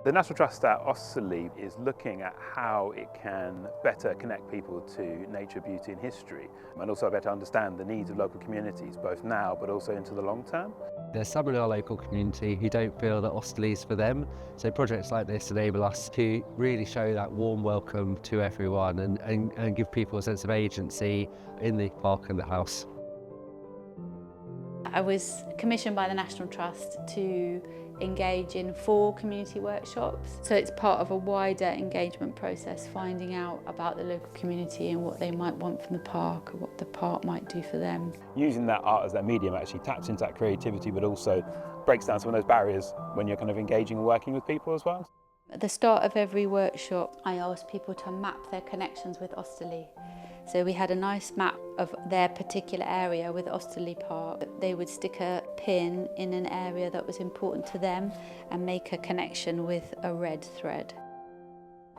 The National Trust at Osterley is looking at how it can better connect people to nature, beauty and history, and also better understand the needs of local communities, both now but also into the long term. There's some in our local community who don't feel that Osterley is for them, so projects like this enable us to really show that warm welcome to everyone and give people a sense of agency in the park and the house. I was commissioned by the National Trust to engage in 4 community workshops. So it's part of a wider engagement process, finding out about the local community and what they might want from the park or what the park might do for them. Using that art as their medium actually taps into that creativity, but also breaks down some of those barriers when you're kind of engaging and working with people as well. At the start of every workshop, I asked people to map their connections with Osterley. So we had a nice map of their particular area with Osterley Park. They would stick a pin in an area that was important to them and make a connection with a red thread.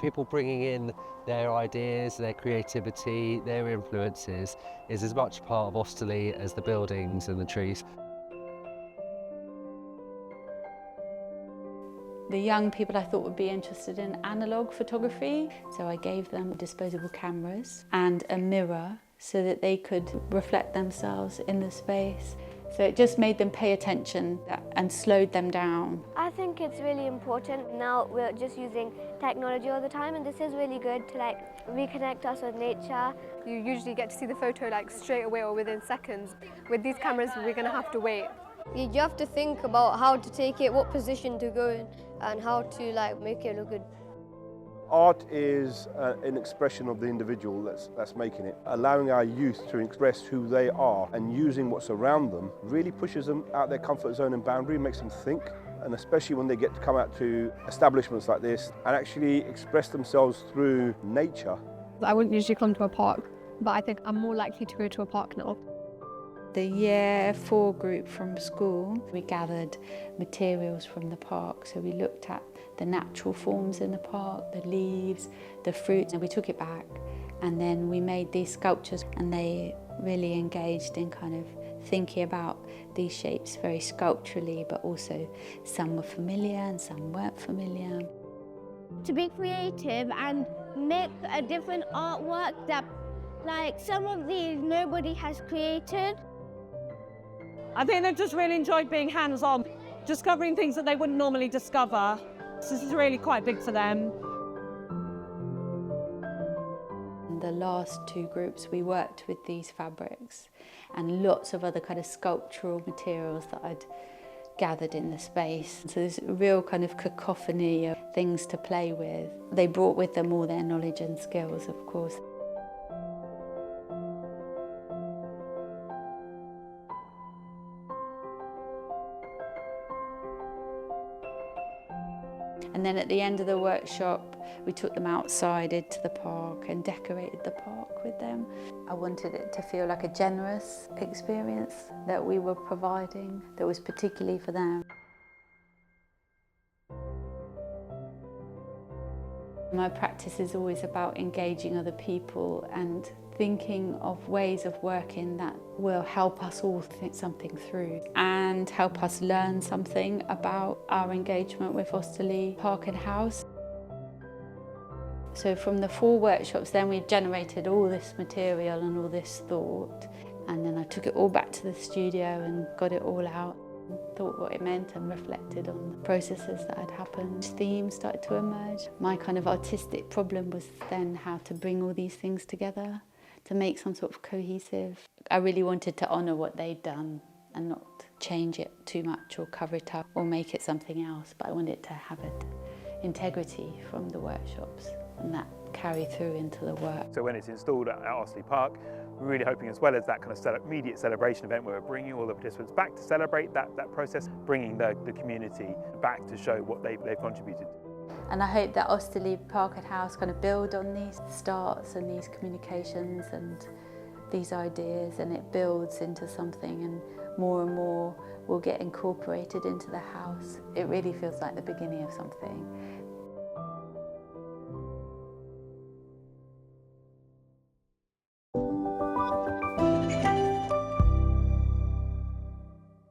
People bringing in their ideas, their creativity, their influences is as much part of Osterley as the buildings and the trees. The young people I thought would be interested in analogue photography, so I gave them disposable cameras and a mirror so that they could reflect themselves in the space. So it just made them pay attention and slowed them down. I think it's really important. Now we're just using technology all the time, and this is really good to reconnect us with nature. You usually get to see the photo straight away or within seconds. With these cameras, we're going to have to wait. You have to think about how to take it, what position to go in, and how to make it look good. Art is an expression of the individual that's making it. Allowing our youth to express who they are and using what's around them really pushes them out their comfort zone and boundary, makes them think, and especially when they get to come out to establishments like this and actually express themselves through nature. I wouldn't usually come to a park, but I think I'm more likely to go to a park now. The Year 4 group from school, we gathered materials from the park. So we looked at the natural forms in the park, the leaves, the fruits, and we took it back. And then we made these sculptures, and they really engaged in kind of thinking about these shapes very sculpturally, but also some were familiar and some weren't familiar. To be creative and make a different artwork that some of these nobody has created. I think they've just really enjoyed being hands-on, discovering things that they wouldn't normally discover. This is really quite big for them. In the last 2 groups, we worked with these fabrics and lots of other kind of sculptural materials that I'd gathered in the space. So there's a real kind of cacophony of things to play with. They brought with them all their knowledge and skills, of course. And then at the end of the workshop, we took them outside into the park and decorated the park with them. I wanted it to feel like a generous experience that we were providing that was particularly for them. My practice is always about engaging other people and thinking of ways of working that will help us all think something through and help us learn something about our engagement with Osterley Park and House. So from the 4 workshops then we generated all this material and all this thought, and then I took it all back to the studio and got it all out. Thought what it meant and reflected on the processes that had happened. Themes started to emerge. My kind of artistic problem was then how to bring all these things together to make some sort of cohesive. I really wanted to honour what they'd done and not change it too much or cover it up or make it something else, but I wanted to have it integrity from the workshops and that carry through into the work. So when it's installed at Osterley Park, we're really hoping, as well as that kind of immediate celebration event where we're bringing all the participants back to celebrate that process, bringing the community back to show what they've contributed. And I hope that Osterley Park and House kind of build on these starts and these communications and these ideas, and it builds into something, and more will get incorporated into the house. It really feels like the beginning of something.